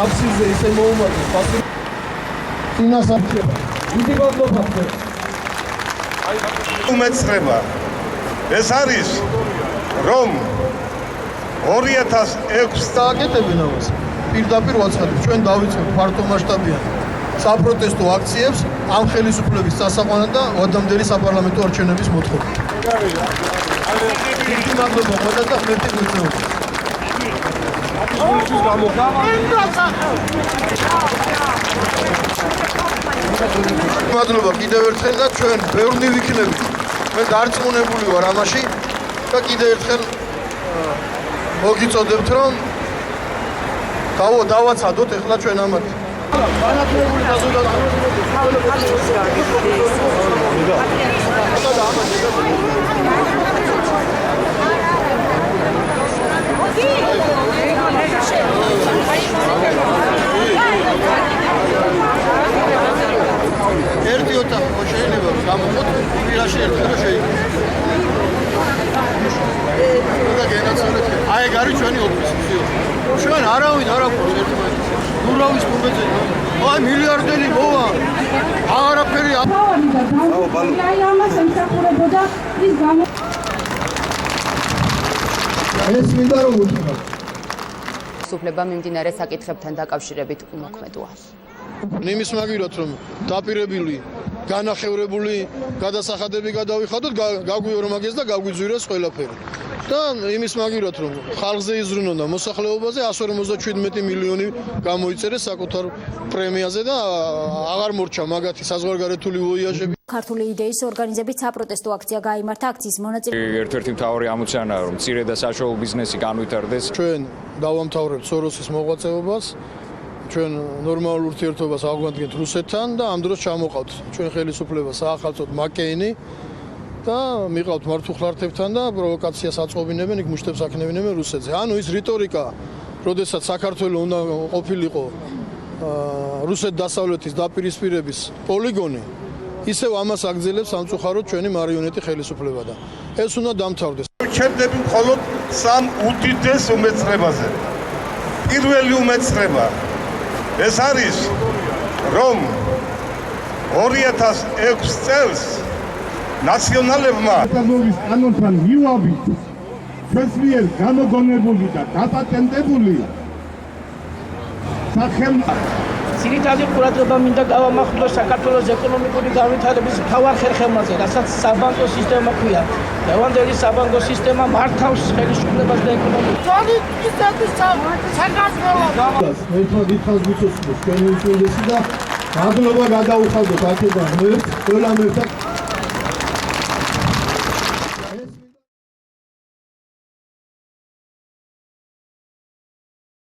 აბსიდზე ისე მოუმართეს ფასი წინასახება დიდი გავლოფა უმეცრება ეს არის რომ 2006 დააკეთებენ ამას პირდაპირ ვაცხადებ ჩვენ დავიწყებთ ფართომასშტაბიან საპროტესტო აქციებს ამ ხელისუფლების დასაყვანად და ვადამდელი საპარლამენტო არჩევნების მოთხოვნით. დიდი მადლობა ყველა და ღმერთი გეწეოდა. მადლობა კიდევ ერთხელ და ჩვენ ბევრი ვიქნებით. მე დარწმუნებული ვარ ამაში და კიდევ ერთხელ მოგიწოდებთ რომ დავაცადოთ ეხლა ჩვენ ამათ. განათლებული ერთი ოთახი შეიძლება გამოხოთ პირაში ერთხელ და შეიძლება და გენაცვალეთ აი ეგ არის ჩვენი ოფისი ჩვენ არავინ არ აქვს ერთმანეთს ურავის მომეძე აი მილიარდელი მოვა აღარაფერი აი ამას ემსახურებოდა ის გამო ეს მინდა რომ უთხრა სუფლება მიმდინარე საკითხებთან დაკავშირებით უმოქმედოა. იმის მაგიროთ რომ დაპირებული განახევრებული გადასახადები გადავიხადოთ გაგვიორო მაგეს და გაგვიძვირეს ყველაფერი და იმის მაგიროთ რომ ხალხზე იზრუნონ და მოსახლეობაზე 157 მილიონი გამოიწერეს საკუთარ პრემიაზე და აღარ მორჩა მაგათი საზღვარგარეთული ვოიაჟები ქართული იდეის ორგანიზებით საპროტესტო აქცია გაიმართა აქციის მონაწილეები ერთ-ერთი მთავარი ამოცანაა რომ მცირე და საშუალო ბიზნესი განვითარდეს ჩვენ დავამთავრებთ სოროსის მოღვაწეობას ჩვენ ნორმალურ ურთიერთობას აღვადგენთ რუსეთთან და ამ დროს ჩამოყავთ ჩვენ ხელისუფლებას აახალწოთ მაკეინი და მიყავთ მართუხლართებთან და პროვოკაციას აწყობინებენ იქ მუშტებს აქნევინებენ რუსეთზე. ანუ ის რიტორიკა, როდესაც საქართველოს უნდა ყოფილიყო რუსეთ-დასავლეთის დაპირისპირების პოლიგონი, ისევ ამას აგრძელებს სამწუხაროდ ჩვენი მარიონეტი ხელისუფლება და ეს უნდა დამთავრდეს. ჩერდები მხოლოდ სამ უდიდეს უმეცრებაზე. პირველი უმეცრება ეს არის რომ 2006 წელს ნაციონალებმა კანონთან მივაბით ჩვენს მიერ გამოგონებული და დაპატენტებული ძირითადი ყურადღება მინდა გავამახვილოს საქართველოს ეკონომიკური განვითარების მთავარ ხერხემაზე, რასაც საბანკო სისტემა ქვია. დღევანდელი საბანკო სისტემა მართავს ხელისუფლებას და ეკონომიკას. ერთად ითხოვს ვიცოცხლოს ჩვენი უწვდესი და მადლობა გადაუხადოთ აქედან ყველამ ერთად